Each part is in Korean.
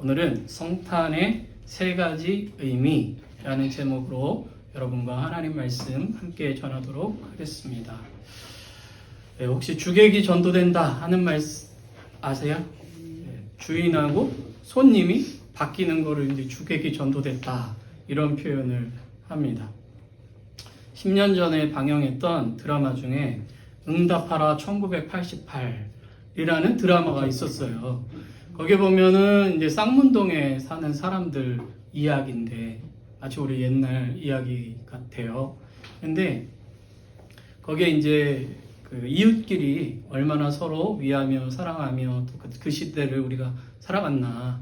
오늘은 성탄의 세 가지 의미라는 제목으로 여러분과 하나님 말씀 함께 전하도록 하겠습니다. 네, 혹시 주객이 전도된다 하는 말씀 아세요? 네, 주인하고 손님이 바뀌는 거를 이제 주객이 전도됐다 이런 표현을 합니다. 10년 전에 방영했던 드라마 중에 응답하라 1988이라는 드라마가 있었어요. 거기 보면은 이제 쌍문동에 사는 사람들 이야기인데 마치 우리 옛날 이야기 같아요. 근데 거기에 이제 그 이웃끼리 얼마나 서로 위하며 사랑하며 또 그 시대를 우리가 살아갔나,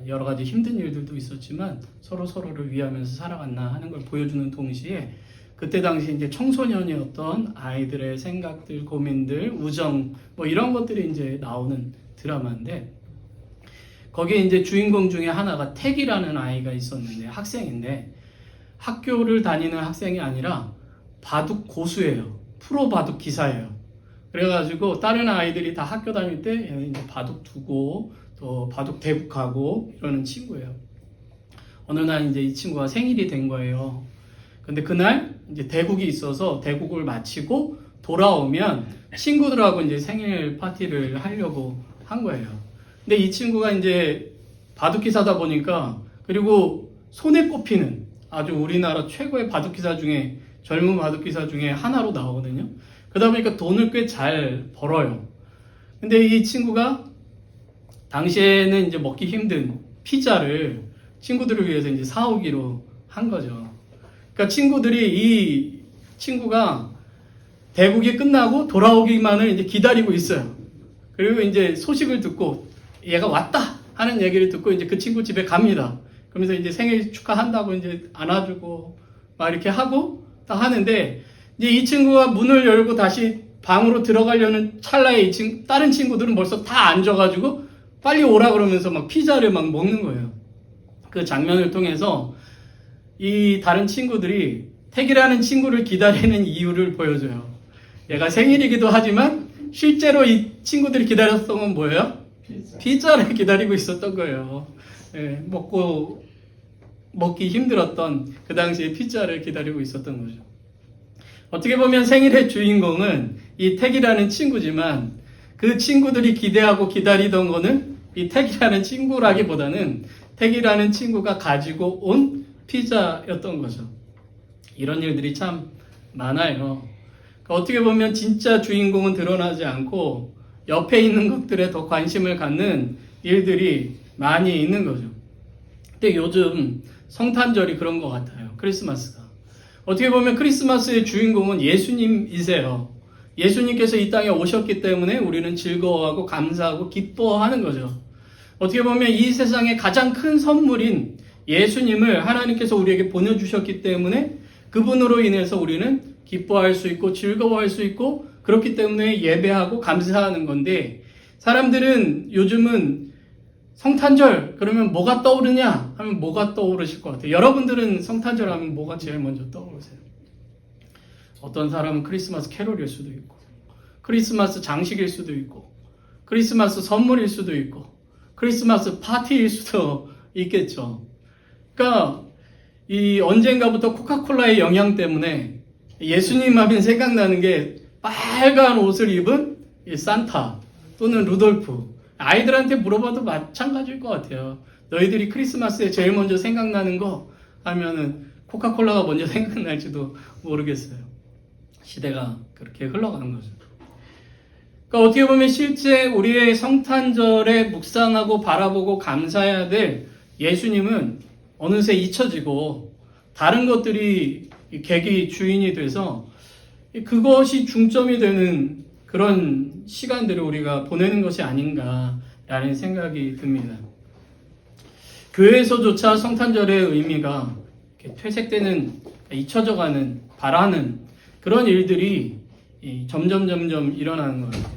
여러 가지 힘든 일들도 있었지만 서로를 위하면서 살아갔나 하는 걸 보여주는 동시에 그때 당시 이제 청소년이었던 아이들의 생각들, 고민들, 우정 뭐 이런 것들이 이제 나오는 드라마인데, 거기에 이제 주인공 중에 하나가 택이라는 아이가 있었는데, 학생인데 학교를 다니는 학생이 아니라 바둑 고수예요. 프로 바둑 기사예요. 그래가지고 다른 아이들이 다 학교 다닐 때 얘는 이제 바둑 두고 또 바둑 대국하고 이러는 친구예요. 어느 날 이제 이 친구가 생일이 된 거예요. 근데 그날 이제 대국이 있어서 대국을 마치고 돌아오면 친구들하고 이제 생일 파티를 하려고 한 거예요. 근데 이 친구가 이제 바둑기사다 보니까, 그리고 손에 꼽히는 아주 우리나라 최고의 바둑기사 중에, 젊은 바둑기사 중에 하나로 나오거든요. 그러다 보니까 돈을 꽤 잘 벌어요. 근데 이 친구가 당시에는 이제 먹기 힘든 피자를 친구들을 위해서 이제 사오기로 한 거죠. 그러니까 이 친구가 대국이 끝나고 돌아오기만을 이제 기다리고 있어요. 그리고 이제 소식을 듣고 얘가 왔다 하는 얘기를 듣고 이제 그 친구 집에 갑니다. 그러면서 이제 생일 축하한다고 이제 안아주고 막 이렇게 하고 딱 하는데, 이제 이 친구가 문을 열고 다시 방으로 들어가려는 찰나에 다른 친구들은 벌써 다 앉아가지고 빨리 오라 그러면서 막 피자를 막 먹는 거예요. 그 장면을 통해서 이 다른 친구들이 택이라는 친구를 기다리는 이유를 보여줘요. 얘가 생일이기도 하지만 실제로 이 친구들이 기다렸던 건 뭐예요? 피자를 기다리고 있었던 거예요. 예, 먹기 힘들었던 그 당시에 피자를 기다리고 있었던 거죠. 어떻게 보면 생일의 주인공은 이 택이라는 친구지만, 그 친구들이 기대하고 기다리던 거는 이 택이라는 친구라기보다는 택이라는 친구가 가지고 온 피자였던 거죠. 이런 일들이 참 많아요. 그러니까 어떻게 보면 진짜 주인공은 드러나지 않고 옆에 있는 것들에 더 관심을 갖는 일들이 많이 있는 거죠. 근데 요즘 성탄절이 그런 것 같아요. 크리스마스가. 어떻게 보면 크리스마스의 주인공은 예수님이세요. 예수님께서 이 땅에 오셨기 때문에 우리는 즐거워하고 감사하고 기뻐하는 거죠. 어떻게 보면 이 세상의 가장 큰 선물인 예수님을 하나님께서 우리에게 보내주셨기 때문에 그분으로 인해서 우리는 기뻐할 수 있고 즐거워할 수 있고, 그렇기 때문에 예배하고 감사하는 건데, 사람들은 요즘은 성탄절 그러면 뭐가 떠오르냐 하면 뭐가 떠오르실 것 같아요. 여러분들은 성탄절 하면 뭐가 제일 먼저 떠오르세요? 어떤 사람은 크리스마스 캐롤일 수도 있고, 크리스마스 장식일 수도 있고, 크리스마스 선물일 수도 있고, 크리스마스 파티일 수도 있겠죠. 그러니까 이 언젠가부터 코카콜라의 영향 때문에 예수님 하면 생각나는 게 빨간 옷을 입은 이 산타 또는 루돌프. 아이들한테 물어봐도 마찬가지일 것 같아요. 너희들이 크리스마스에 제일 먼저 생각나는 거 하면은 코카콜라가 먼저 생각날지도 모르겠어요. 시대가 그렇게 흘러가는 거죠. 그러니까 어떻게 보면 실제 우리의 성탄절에 묵상하고 바라보고 감사해야 될 예수님은 어느새 잊혀지고 다른 것들이 객이 주인이 돼서 그것이 중점이 되는 그런 시간들을 우리가 보내는 것이 아닌가라는 생각이 듭니다. 교회에서조차 성탄절의 의미가 퇴색되는, 잊혀져가는, 바라는 그런 일들이 점점 일어나는 것 같아요.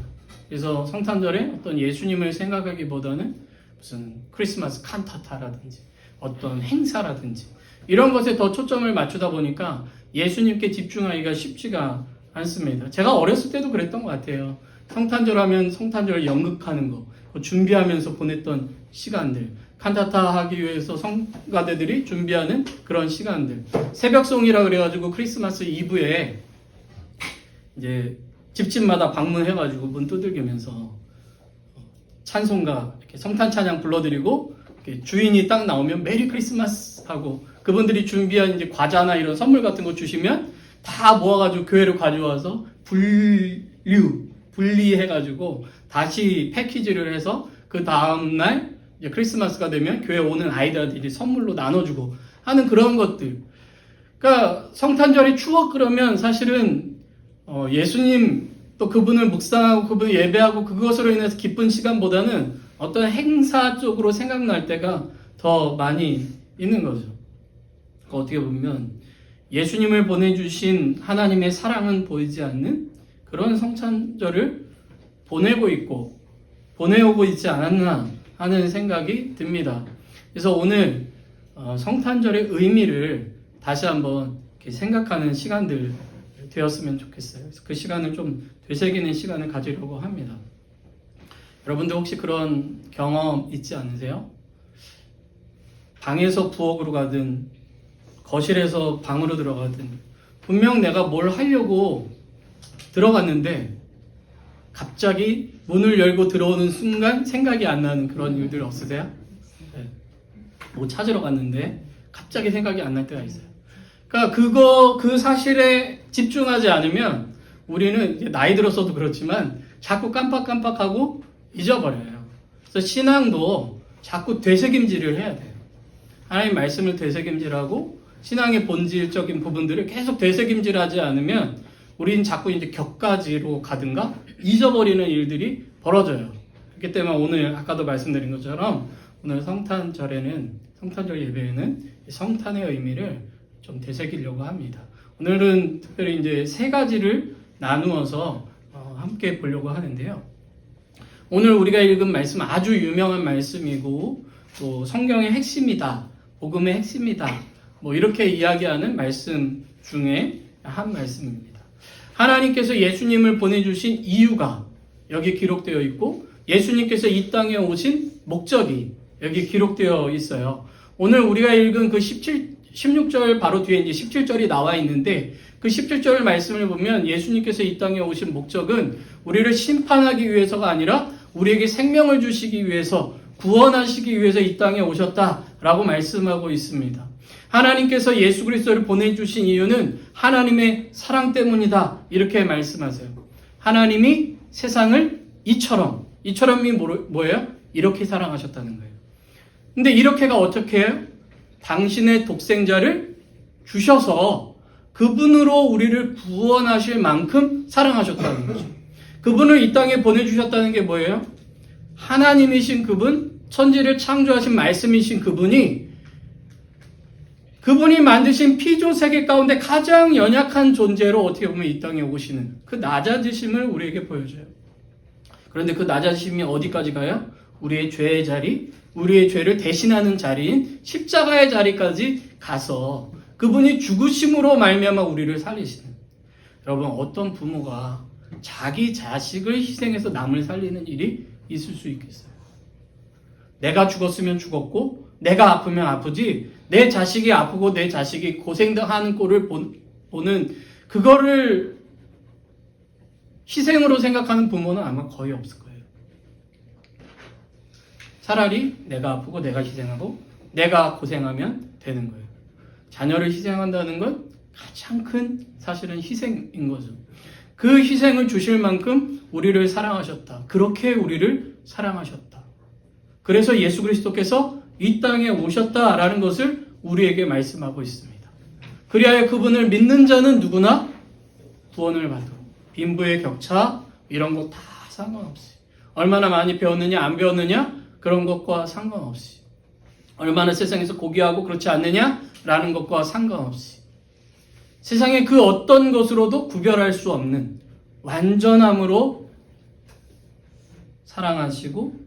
그래서 성탄절에 어떤 예수님을 생각하기보다는 무슨 크리스마스 칸타타라든지 어떤 행사라든지 이런 것에 더 초점을 맞추다 보니까 예수님께 집중하기가 쉽지가 않습니다. 제가 어렸을 때도 그랬던 것 같아요. 성탄절 하면 성탄절 연극하는 거, 준비하면서 보냈던 시간들. 칸타타 하기 위해서 성가대들이 준비하는 그런 시간들. 새벽송이라 그래가지고 크리스마스 이브에 이제 집집마다 방문해가지고 문 두들기면서 찬송가, 이렇게 성탄 찬양 불러드리고 이렇게 주인이 딱 나오면 메리 크리스마스 하고 그분들이 준비한 이제 과자나 이런 선물 같은 거 주시면 다 모아가지고 교회로 가져와서 분리해가지고 다시 패키지를 해서 그 다음날 이제 크리스마스가 되면 교회 오는 아이들이 선물로 나눠주고 하는 그런 것들. 그러니까 성탄절의 추억 그러면 사실은 예수님 또 그분을 묵상하고 그분을 예배하고 그것으로 인해서 기쁜 시간보다는 어떤 행사 쪽으로 생각날 때가 더 많이 있는 거죠. 그러니까 어떻게 보면 예수님을 보내주신 하나님의 사랑은 보이지 않는 그런 성탄절을 보내오고 있지 않았나 하는 생각이 듭니다. 그래서 오늘 성탄절의 의미를 다시 한번 이렇게 생각하는 시간들 되었으면 좋겠어요. 그래서 그 시간을 좀 되새기는 시간을 가지려고 합니다. 여러분들 혹시 그런 경험 있지 않으세요? 방에서 부엌으로 가든 거실에서 방으로 들어가든 분명 내가 뭘 하려고 들어갔는데 갑자기 문을 열고 들어오는 순간 생각이 안 나는 그런 일들 없으세요? 네. 뭐 찾으러 갔는데 갑자기 생각이 안 날 때가 있어요. 그러니까 그 사실에 집중하지 않으면 우리는 이제 나이 들어서도 그렇지만 자꾸 깜빡깜빡하고 잊어버려요. 그래서 신앙도 자꾸 되새김질을 해야 돼요. 하나님 말씀을 되새김질하고 신앙의 본질적인 부분들을 계속 되새김질하지 않으면 우리는 자꾸 이제 격가지로 가든가 잊어버리는 일들이 벌어져요. 그렇기 때문에 오늘 아까도 말씀드린 것처럼 오늘 성탄절 예배에는 성탄의 의미를 좀 되새기려고 합니다. 오늘은 특별히 이제 세 가지를 나누어서 함께 보려고 하는데요. 오늘 우리가 읽은 말씀 아주 유명한 말씀이고 또 성경의 핵심이다, 복음의 핵심이다, 뭐 이렇게 이야기하는 말씀 중에 한 말씀입니다. 하나님께서 예수님을 보내주신 이유가 여기 기록되어 있고 예수님께서 이 땅에 오신 목적이 여기 기록되어 있어요. 오늘 우리가 읽은 그 16절 바로 뒤에 이제 17절이 나와 있는데 그 17절 말씀을 보면 예수님께서 이 땅에 오신 목적은 우리를 심판하기 위해서가 아니라 우리에게 생명을 주시기 위해서 구원하시기 위해서 이 땅에 오셨다라고 말씀하고 있습니다. 하나님께서 예수 그리스도를 보내주신 이유는 하나님의 사랑 때문이다 이렇게 말씀하세요. 하나님이 세상을 이처럼이 뭐예요? 이렇게 사랑하셨다는 거예요. 근데 이렇게가 어떻게 해요? 당신의 독생자를 주셔서 그분으로 우리를 구원하실 만큼 사랑하셨다는 거죠. 그분을 이 땅에 보내주셨다는 게 뭐예요? 하나님이신 그분, 천지를 창조하신 말씀이신 그분이 만드신 피조 세계 가운데 가장 연약한 존재로 어떻게 보면 이 땅에 오시는 그 낮아지심을 우리에게 보여줘요. 그런데 그 낮아지심이 어디까지 가요? 우리의 죄의 자리, 우리의 죄를 대신하는 자리인 십자가의 자리까지 가서 그분이 죽으심으로 말미암아 우리를 살리시는. 여러분, 어떤 부모가 자기 자식을 희생해서 남을 살리는 일이 있을 수 있겠어요? 내가 죽었으면 죽었고 내가 아프면 아프지 내 자식이 아프고 내 자식이 고생하는 꼴을 보는 그거를 희생으로 생각하는 부모는 아마 거의 없을 거예요. 차라리 내가 아프고 내가 희생하고 내가 고생하면 되는 거예요. 자녀를 희생한다는 건 가장 큰 사실은 희생인 거죠. 그 희생을 주실 만큼 우리를 사랑하셨다. 그렇게 우리를 사랑하셨다. 그래서 예수 그리스도께서 이 땅에 오셨다라는 것을 우리에게 말씀하고 있습니다. 그리하여 그분을 믿는 자는 누구나 구원을 받고 빈부의 격차 이런 거 다 상관없이 얼마나 많이 배웠느냐 안 배웠느냐 그런 것과 상관없이 얼마나 세상에서 고귀하고 그렇지 않느냐라는 것과 상관없이 세상의 그 어떤 것으로도 구별할 수 없는 완전함으로 사랑하시고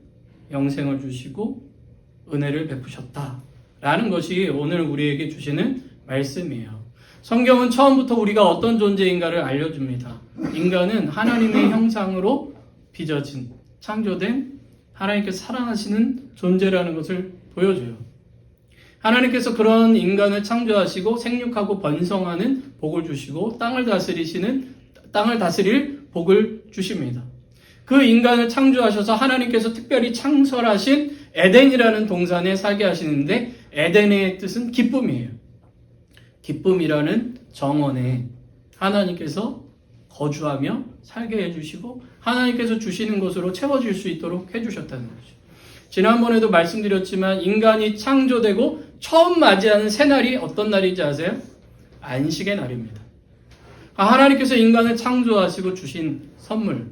영생을 주시고 은혜를 베푸셨다라는 것이 오늘 우리에게 주시는 말씀이에요. 성경은 처음부터 우리가 어떤 존재인가를 알려줍니다. 인간은 하나님의 형상으로 빚어진, 창조된 하나님께서 사랑하시는 존재라는 것을 보여줘요. 하나님께서 그런 인간을 창조하시고 생육하고 번성하는 복을 주시고 땅을 다스릴 복을 주십니다. 그 인간을 창조하셔서 하나님께서 특별히 창설하신 에덴이라는 동산에 살게 하시는데 에덴의 뜻은 기쁨이에요. 기쁨이라는 정원에 하나님께서 거주하며 살게 해주시고 하나님께서 주시는 것으로 채워질 수 있도록 해주셨다는 거죠. 지난번에도 말씀드렸지만 인간이 창조되고 처음 맞이하는 새날이 어떤 날인지 아세요? 안식의 날입니다. 하나님께서 인간을 창조하시고 주신 선물,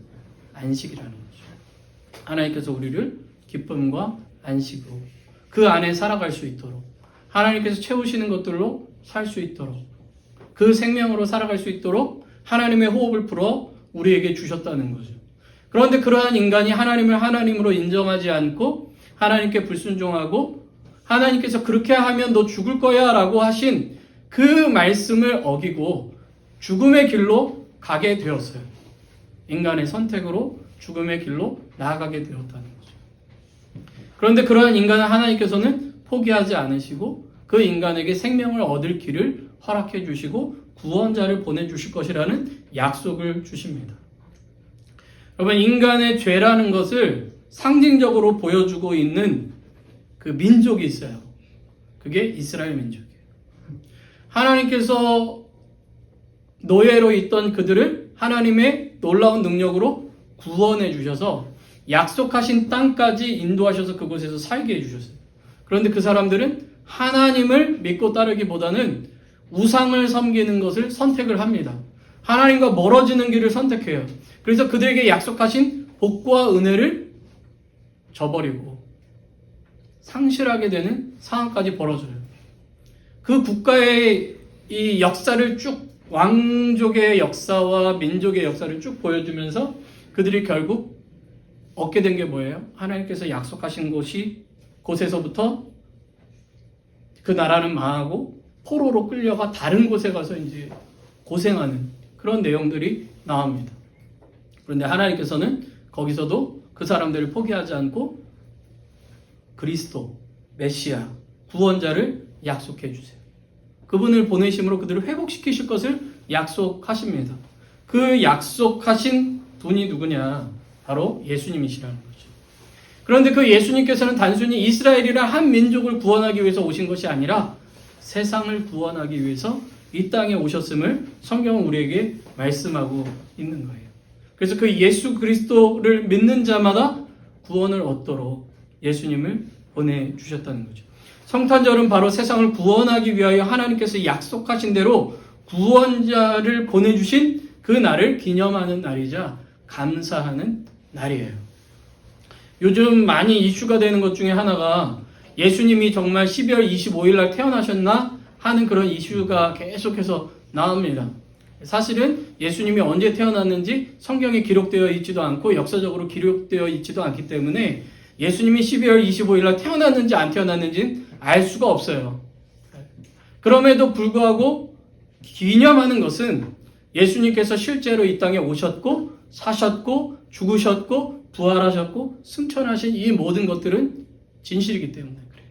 안식이라는 거죠. 하나님께서 우리를 기쁨과 안식으로 그 안에 살아갈 수 있도록 하나님께서 채우시는 것들로 살 수 있도록 그 생명으로 살아갈 수 있도록 하나님의 호흡을 불어 우리에게 주셨다는 거죠. 그런데 그러한 인간이 하나님을 하나님으로 인정하지 않고 하나님께 불순종하고 하나님께서 그렇게 하면 너 죽을 거야 라고 하신 그 말씀을 어기고 죽음의 길로 가게 되었어요. 인간의 선택으로 죽음의 길로 나아가게 되었다는 거죠. 그런데 그러한 인간을 하나님께서는 포기하지 않으시고 그 인간에게 생명을 얻을 길을 허락해 주시고 구원자를 보내주실 것이라는 약속을 주십니다. 여러분, 인간의 죄라는 것을 상징적으로 보여주고 있는 그 민족이 있어요. 그게 이스라엘 민족이에요. 하나님께서 노예로 있던 그들을 하나님의 놀라운 능력으로 구원해 주셔서 약속하신 땅까지 인도하셔서 그곳에서 살게 해주셨어요. 그런데 그 사람들은 하나님을 믿고 따르기보다는 우상을 섬기는 것을 선택을 합니다. 하나님과 멀어지는 길을 선택해요. 그래서 그들에게 약속하신 복과 은혜를 저버리고 상실하게 되는 상황까지 벌어져요. 그 국가의 이 역사를 쭉 왕족의 역사와 민족의 역사를 쭉 보여주면서 그들이 결국 얻게 된 게 뭐예요? 하나님께서 약속하신 곳에서부터 그 나라는 망하고 포로로 끌려가 다른 곳에 가서 이제 고생하는 그런 내용들이 나옵니다. 그런데 하나님께서는 거기서도 그 사람들을 포기하지 않고 그리스도, 메시아, 구원자를 약속해 주세요. 그분을 보내심으로 그들을 회복시키실 것을 약속하십니다. 그 약속하신 분이 누구냐? 바로 예수님이시라는 거죠. 그런데 그 예수님께서는 단순히 이스라엘이란 한 민족을 구원하기 위해서 오신 것이 아니라 세상을 구원하기 위해서 이 땅에 오셨음을 성경은 우리에게 말씀하고 있는 거예요. 그래서 그 예수 그리스도를 믿는 자마다 구원을 얻도록 예수님을 보내주셨다는 거죠. 성탄절은 바로 세상을 구원하기 위하여 하나님께서 약속하신 대로 구원자를 보내주신 그 날을 기념하는 날이자 감사하는 날이에요. 요즘 많이 이슈가 되는 것 중에 하나가 예수님이 정말 12월 25일 날 태어나셨나 하는 그런 이슈가 계속해서 나옵니다. 사실은 예수님이 언제 태어났는지 성경에 기록되어 있지도 않고 역사적으로 기록되어 있지도 않기 때문에 예수님이 12월 25일 날 태어났는지 안 태어났는지는 알 수가 없어요. 그럼에도 불구하고 기념하는 것은 예수님께서 실제로 이 땅에 오셨고 사셨고 죽으셨고 부활하셨고 승천하신 이 모든 것들은 진실이기 때문에 그래요.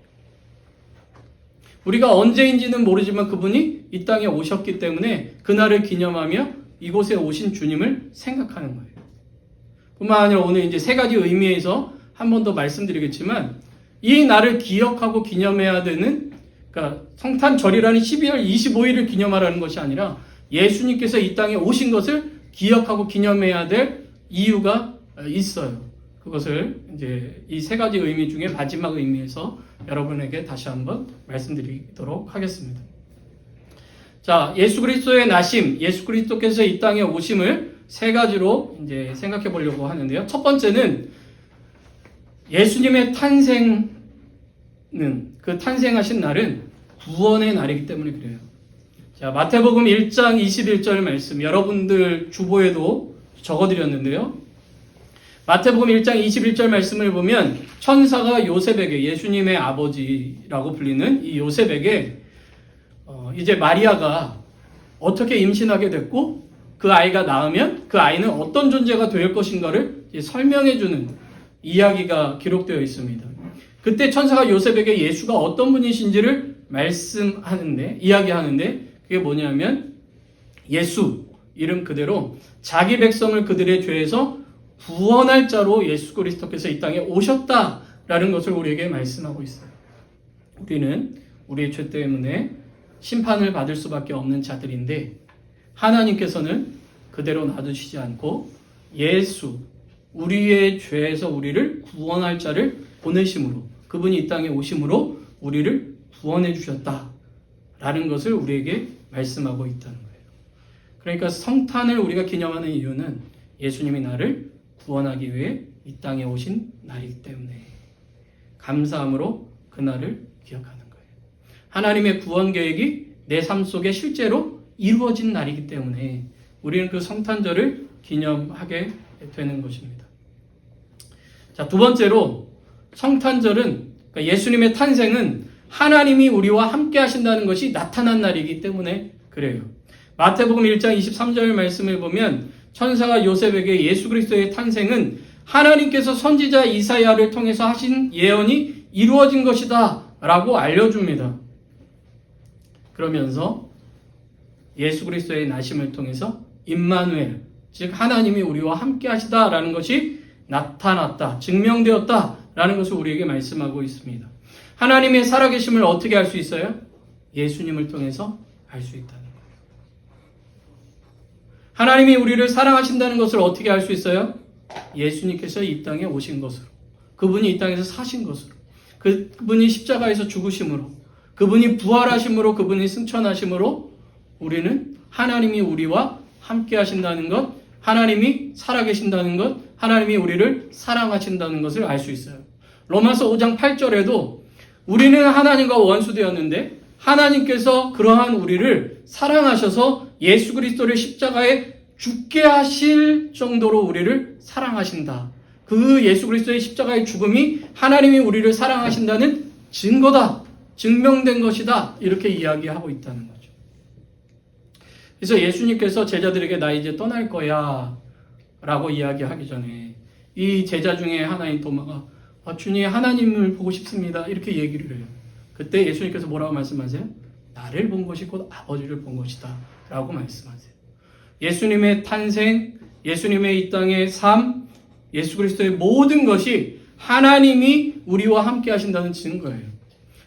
우리가 언제인지는 모르지만 그분이 이 땅에 오셨기 때문에 그날을 기념하며 이곳에 오신 주님을 생각하는 거예요. 뿐만 아니라 오늘 이제 세 가지 의미에서 한 번 더 말씀드리겠지만 이 날을 기억하고 기념해야 되는, 그러니까 성탄절이라는 12월 25일을 기념하라는 것이 아니라 예수님께서 이 땅에 오신 것을 기억하고 기념해야 될 이유가 있어요. 그것을 이제 이 세 가지 의미 중에 마지막 의미에서 여러분에게 다시 한번 말씀드리도록 하겠습니다. 자, 예수 그리스도의 나심, 예수 그리스도께서 이 땅에 오심을 세 가지로 이제 생각해 보려고 하는데요. 첫 번째는 예수님의 탄생은, 그 탄생하신 날은 구원의 날이기 때문에 그래요. 자, 마태복음 1장 21절 말씀, 여러분들 주보에도 적어드렸는데요. 마태복음 1장 21절 말씀을 보면 천사가 요셉에게, 예수님의 아버지라고 불리는 이 요셉에게 이제 마리아가 어떻게 임신하게 됐고 그 아이가 낳으면 그 아이는 어떤 존재가 될 것인가를 설명해주는 이야기가 기록되어 있습니다. 그때 천사가 요셉에게 예수가 어떤 분이신지를 이야기하는데 그게 뭐냐면 예수, 이름 그대로 자기 백성을 그들의 죄에서 구원할 자로 예수 그리스도께서 이 땅에 오셨다라는 것을 우리에게 말씀하고 있어요. 우리는 우리의 죄 때문에 심판을 받을 수밖에 없는 자들인데 하나님께서는 그대로 놔두시지 않고 예수, 우리의 죄에서 우리를 구원할 자를 보내심으로, 그분이 이 땅에 오심으로 우리를 구원해 주셨다라는 것을 우리에게 말씀하고 있다는 거예요. 그러니까 성탄을 우리가 기념하는 이유는 예수님이 나를 구원하기 위해 이 땅에 오신 날이기 때문에 감사함으로 그날을 기억하는 거예요. 하나님의 구원 계획이 내 삶 속에 실제로 이루어진 날이기 때문에 우리는 그 성탄절을 기념하게 되는 것입니다. 자, 두 번째로 성탄절은, 그러니까 예수님의 탄생은 하나님이 우리와 함께 하신다는 것이 나타난 날이기 때문에 그래요. 마태복음 1장 23절 말씀을 보면 천사가 요셉에게 예수 그리스도의 탄생은 하나님께서 선지자 이사야를 통해서 하신 예언이 이루어진 것이다 라고 알려줍니다. 그러면서 예수 그리스도의 나심을 통해서 임마누엘, 즉 하나님이 우리와 함께 하시다라는 것이 나타났다, 증명되었다라는 것을 우리에게 말씀하고 있습니다. 하나님의 살아계심을 어떻게 알 수 있어요? 예수님을 통해서 알 수 있다는 거예요. 하나님이 우리를 사랑하신다는 것을 어떻게 알 수 있어요? 예수님께서 이 땅에 오신 것으로, 그분이 이 땅에서 사신 것으로, 그분이 십자가에서 죽으심으로, 그분이 부활하심으로, 그분이 승천하심으로 우리는 하나님이 우리와 함께 하신다는 것, 하나님이 살아계신다는 것, 하나님이 우리를 사랑하신다는 것을 알 수 있어요. 로마서 5장 8절에도 우리는 하나님과 원수되었는데 하나님께서 그러한 우리를 사랑하셔서 예수 그리스도를 십자가에 죽게 하실 정도로 우리를 사랑하신다. 그 예수 그리스도의 십자가의 죽음이 하나님이 우리를 사랑하신다는 증거다. 증명된 것이다. 이렇게 이야기하고 있다는 거죠. 그래서 예수님께서 제자들에게 나 이제 떠날 거야 라고 이야기하기 전에 이 제자 중에 하나인 도마가 주님 하나님을 보고 싶습니다. 이렇게 얘기를 해요. 그때 예수님께서 뭐라고 말씀하세요? 나를 본 것이 곧 아버지를 본 것이다 라고 말씀하세요. 예수님의 탄생, 예수님의 이 땅의 삶, 예수 그리스도의 모든 것이 하나님이 우리와 함께 하신다는 증거예요.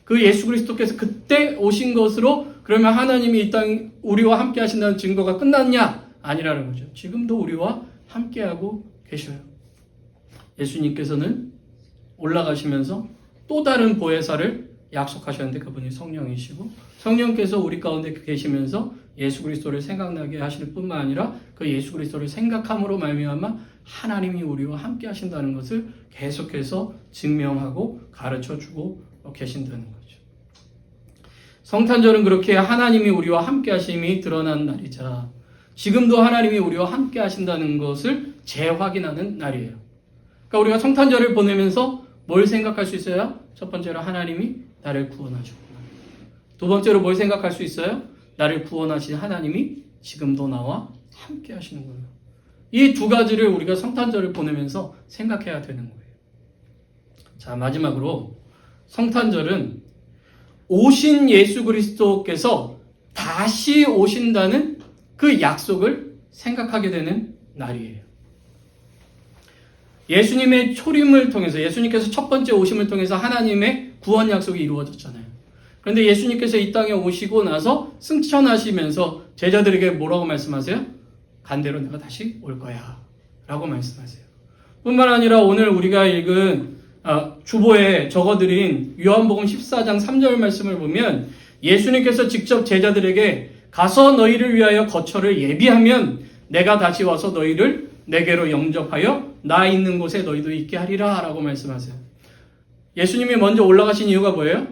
그 예수 그리스도께서 그때 오신 것으로 그러면 하나님이 이 땅 우리와 함께 하신다는 증거가 끝났냐? 아니라는 거죠. 지금도 우리와 함께하고 계셔요. 예수님께서는 올라가시면서 또 다른 보혜사를 약속하셨는데 그분이 성령이시고 성령께서 우리 가운데 계시면서 예수 그리스도를 생각나게 하실 뿐만 아니라 그 예수 그리스도를 생각함으로 말미암아 하나님이 우리와 함께 하신다는 것을 계속해서 증명하고 가르쳐주고 계신다는 거죠. 성탄절은 그렇게 하나님이 우리와 함께 하심이 드러난 날이자 지금도 하나님이 우리와 함께 하신다는 것을 재확인하는 날이에요. 그러니까 우리가 성탄절을 보내면서 뭘 생각할 수 있어요? 첫 번째로 하나님이 나를 구원하셨구나. 두 번째로 뭘 생각할 수 있어요? 나를 구원하신 하나님이 지금도 나와 함께 하시는구나. 이 두 가지를 우리가 성탄절을 보내면서 생각해야 되는 거예요. 자, 마지막으로 성탄절은 오신 예수 그리스도께서 다시 오신다는 그 약속을 생각하게 되는 날이에요. 예수님의 초림을 통해서 예수님께서 첫 번째 오심을 통해서 하나님의 구원 약속이 이루어졌잖아요. 그런데 예수님께서 이 땅에 오시고 나서 승천하시면서 제자들에게 뭐라고 말씀하세요? 간대로 내가 다시 올 거야 라고 말씀하세요. 뿐만 아니라 오늘 우리가 읽은 주보에 적어드린 요한복음 14장 3절 말씀을 보면 예수님께서 직접 제자들에게 가서 너희를 위하여 거처를 예비하면 내가 다시 와서 너희를 내게로 영접하여 나 있는 곳에 너희도 있게 하리라 라고 말씀하세요. 예수님이 먼저 올라가신 이유가 뭐예요?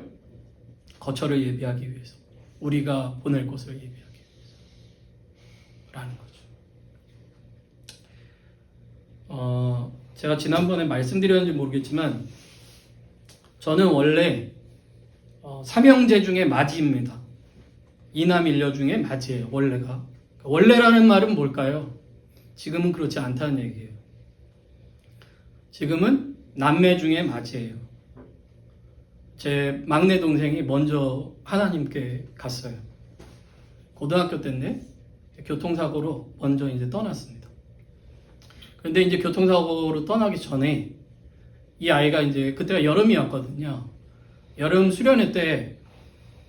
거처를 예비하기 위해서. 우리가 보낼 곳을 예비하기 위해서. 라는 거죠. 제가 지난번에 말씀드렸는지 모르겠지만 저는 원래 삼형제 중에 맏이입니다. 이남 일녀 중에 맏이에요. 원래가. 원래라는 말은 뭘까요? 지금은 그렇지 않다는 얘기예요. 지금은 남매 중에 맏이에요. 제 막내 동생이 먼저 하나님께 갔어요. 고등학교 때인데 교통사고로 먼저 이제 떠났습니다. 그런데 이제 교통사고로 떠나기 전에 이 아이가 이제 그때가 여름이었거든요. 여름 수련회 때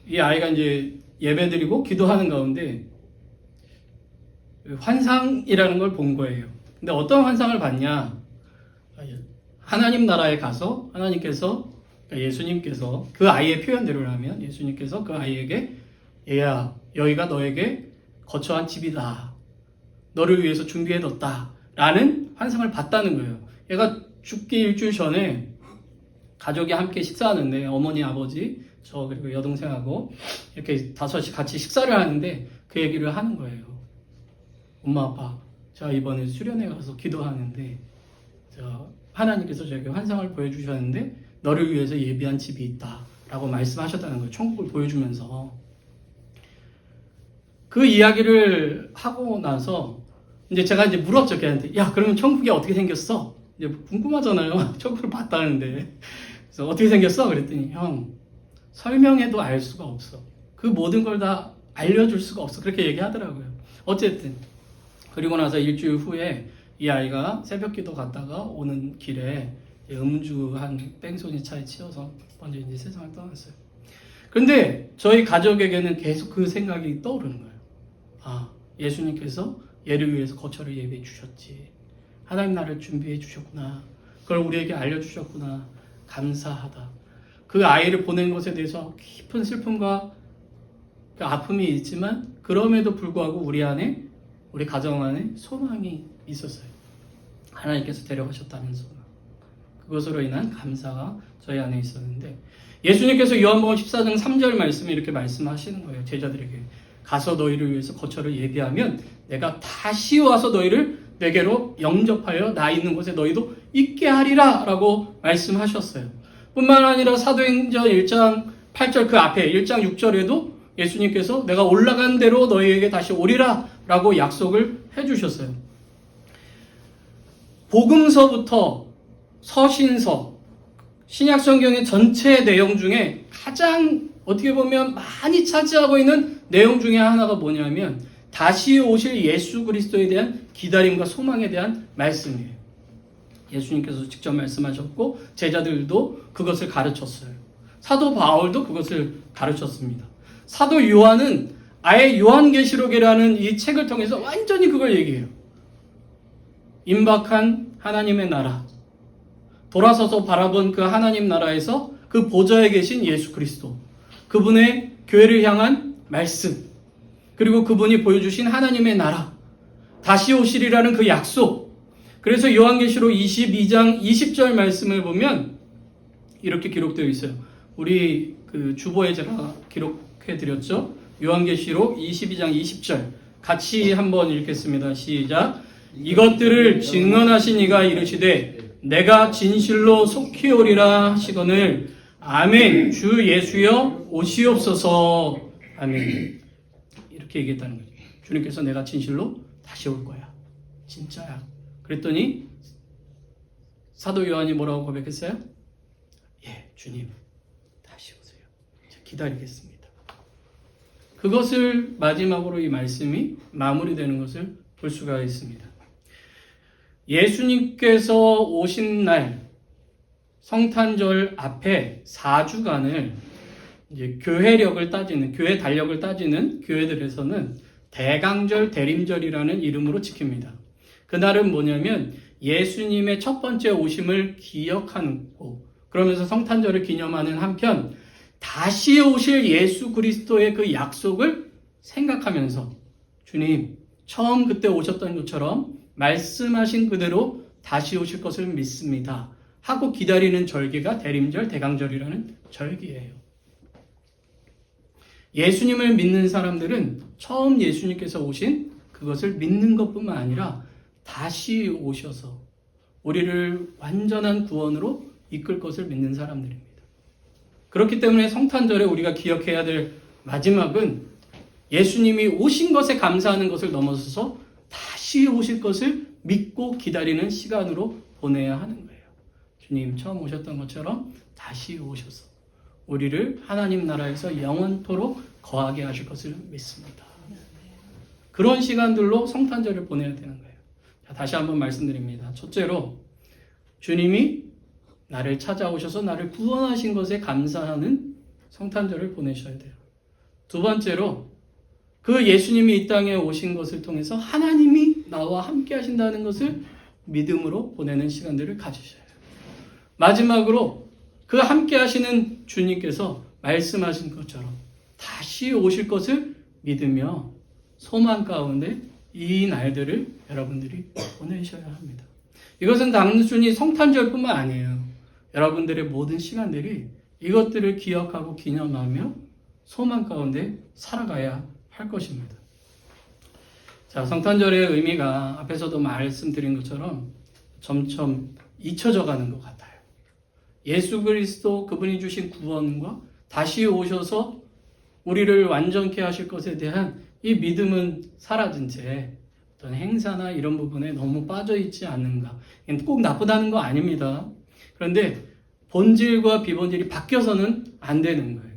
이 아이가 이제 예배드리고 기도하는 가운데 환상이라는 걸 본 거예요. 근데 어떤 환상을 봤냐? 하나님 나라에 가서 하나님께서, 그러니까 예수님께서 그 아이의 표현대로라면 예수님께서 그 아이에게 얘야, 여기가 너에게 거처한 집이다. 너를 위해서 준비해뒀다. 라는 환상을 봤다는 거예요. 얘가 죽기 일주일 전에 가족이 함께 식사하는데 어머니, 아버지, 저 그리고 여동생하고 이렇게 다섯이 같이 식사를 하는데 그 얘기를 하는 거예요. 엄마, 아빠, 제가 이번에 수련회 가서 기도하는데 하나님께서 저에게 환상을 보여주셨는데 너를 위해서 예비한 집이 있다 라고 말씀하셨다는 거예요. 천국을 보여주면서. 그 이야기를 하고 나서 이제 제가 이제 물었죠, 걔한테. 야, 그러면 천국이 어떻게 생겼어? 이제 궁금하잖아요. 천국을 봤다는데. 그래서 어떻게 생겼어? 그랬더니 형, 설명해도 알 수가 없어. 그 모든 걸 다 알려줄 수가 없어. 그렇게 얘기하더라고요. 어쨌든 그리고 나서 일주일 후에 이 아이가 새벽 기도 갔다가 오는 길에 음주 한 뺑소니 차에 치여서 먼저 이제 세상을 떠났어요. 그런데 저희 가족에게는 계속 그 생각이 떠오르는 거예요. 아, 예수님께서 얘를 위해서 거처를 예비해 주셨지. 하나님 나라를 준비해 주셨구나. 그걸 우리에게 알려주셨구나. 감사하다. 그 아이를 보낸 것에 대해서 깊은 슬픔과 그 아픔이 있지만 그럼에도 불구하고 우리 안에, 우리 가정 안에 소망이 있었어요. 하나님께서 데려가셨다는 소망. 그것으로 인한 감사가 저희 안에 있었는데 예수님께서 요한복음 14장 3절 말씀에 이렇게 말씀하시는 거예요. 제자들에게. 가서 너희를 위해서 거처를 예비하면 내가 다시 와서 너희를 내게로 영접하여 나 있는 곳에 너희도 있게 하리라 라고 말씀하셨어요. 뿐만 아니라 사도행전 1장 8절 그 앞에 1장 6절에도 예수님께서 내가 올라간 대로 너희에게 다시 오리라 라고 약속을 해주셨어요. 복음서부터 서신서, 신약성경의 전체 내용 중에 가장 어떻게 보면 많이 차지하고 있는 내용 중에 하나가 뭐냐면 다시 오실 예수 그리스도에 대한 기다림과 소망에 대한 말씀이에요. 예수님께서 직접 말씀하셨고 제자들도 그것을 가르쳤어요. 사도 바울도 그것을 가르쳤습니다. 사도 요한은 아예 요한계시록이라는 이 책을 통해서 완전히 그걸 얘기해요. 임박한 하나님의 나라, 돌아서서 바라본 그 하나님 나라에서 그 보좌에 계신 예수 그리스도, 그분의 교회를 향한 말씀, 그리고 그분이 보여주신 하나님의 나라, 다시 오시리라는 그 약속. 그래서 요한계시록 22장 20절 말씀을 보면 이렇게 기록되어 있어요. 우리 그 주보에 제가 기록해 드렸죠. 요한계시록 22장 20절 같이 한번 읽겠습니다. 시작. 이것들을 증언하신 이가 이르시되 내가 진실로 속히 오리라 하시거늘 아멘. 주 예수여 오시옵소서. 아멘. 이렇게 얘기했다는 거죠. 주님께서 내가 진실로 다시 올 거야. 진짜야. 그랬더니 사도 요한이 뭐라고 고백했어요? 예, 주님 다시 오세요. 기다리겠습니다. 그것을 마지막으로 이 말씀이 마무리되는 것을 볼 수가 있습니다. 예수님께서 오신 날 성탄절 앞에 4주간을 이제 교회력을 따지는, 교회 달력을 따지는 교회들에서는 대강절, 대림절이라는 이름으로 지킵니다. 그날은 뭐냐면 예수님의 첫 번째 오심을 기억하는 거, 그러면서 성탄절을 기념하는 한편 다시 오실 예수 그리스도의 그 약속을 생각하면서 주님 처음 그때 오셨던 것처럼 말씀하신 그대로 다시 오실 것을 믿습니다 하고 기다리는 절기가 대림절, 대강절이라는 절기예요. 예수님을 믿는 사람들은 처음 예수님께서 오신 그것을 믿는 것뿐만 아니라 다시 오셔서 우리를 완전한 구원으로 이끌 것을 믿는 사람들입니다. 그렇기 때문에 성탄절에 우리가 기억해야 될 마지막은 예수님이 오신 것에 감사하는 것을 넘어서서 다시 오실 것을 믿고 기다리는 시간으로 보내야 하는 거예요. 주님 처음 오셨던 것처럼 다시 오셔서 우리를 하나님 나라에서 영원토록 거하게 하실 것을 믿습니다. 그런 시간들로 성탄절을 보내야 되는 거예요. 자, 다시 한번 말씀드립니다. 첫째로 주님이 나를 찾아오셔서 나를 구원하신 것에 감사하는 성탄절을 보내셔야 돼요. 두 번째로 그 예수님이 이 땅에 오신 것을 통해서 하나님이 나와 함께 하신다는 것을 믿음으로 보내는 시간들을 가지셔야 해요. 마지막으로 그 함께 하시는 주님께서 말씀하신 것처럼 다시 오실 것을 믿으며 소망 가운데 이 날들을 여러분들이 보내셔야 합니다. 이것은 단순히 성탄절뿐만 아니에요. 여러분들의 모든 시간들이 이것들을 기억하고 기념하며 소망 가운데 살아가야 할 것입니다. 자, 성탄절의 의미가 앞에서도 말씀드린 것처럼 점점 잊혀져 가는 것 같아요. 예수 그리스도 그분이 주신 구원과 다시 오셔서 우리를 완전케 하실 것에 대한 이 믿음은 사라진 채 어떤 행사나 이런 부분에 너무 빠져 있지 않는가. 꼭 나쁘다는 거 아닙니다. 그런데 본질과 비본질이 바뀌어서는 안 되는 거예요.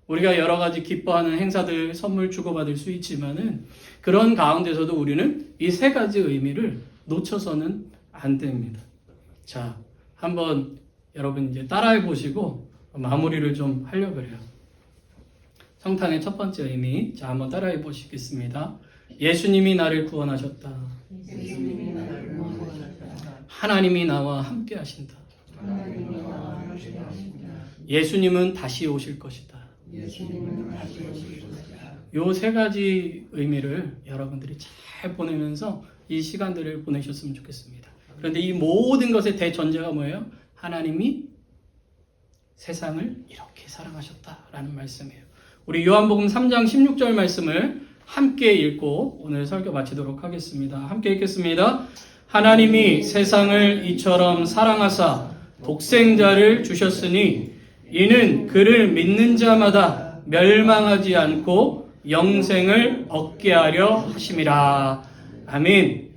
우리가 여러 가지 기뻐하는 행사들, 선물 주고받을 수 있지만은 그런 가운데서도 우리는 이 세 가지 의미를 놓쳐서는 안 됩니다. 자, 한번 여러분 이제 따라해 보시고 마무리를 좀 하려고 해요. 성탄의 첫 번째 의미, 자, 한번 따라해 보시겠습니다. 예수님이 나를 구원하셨다. 예수님이 나를 구원하셨다. 하나님이 나와 함께 하신다. 하나님이 나와 함께 하신다. 예수님은 다시 오실 것이다. 예수님은 다시 오실 것이다. 요 세 가지 의미를 여러분들이 잘 보내면서 이 시간들을 보내셨으면 좋겠습니다. 그런데 이 모든 것의 대전제가 뭐예요? 하나님이 세상을 이렇게 사랑하셨다라는 말씀이에요. 우리 요한복음 3장 16절 말씀을 함께 읽고 오늘 설교 마치도록 하겠습니다. 함께 읽겠습니다. 하나님이 세상을 이처럼 사랑하사 독생자를 주셨으니 이는 그를 믿는 자마다 멸망하지 않고 영생을 얻게 하려 하심이라. 아멘.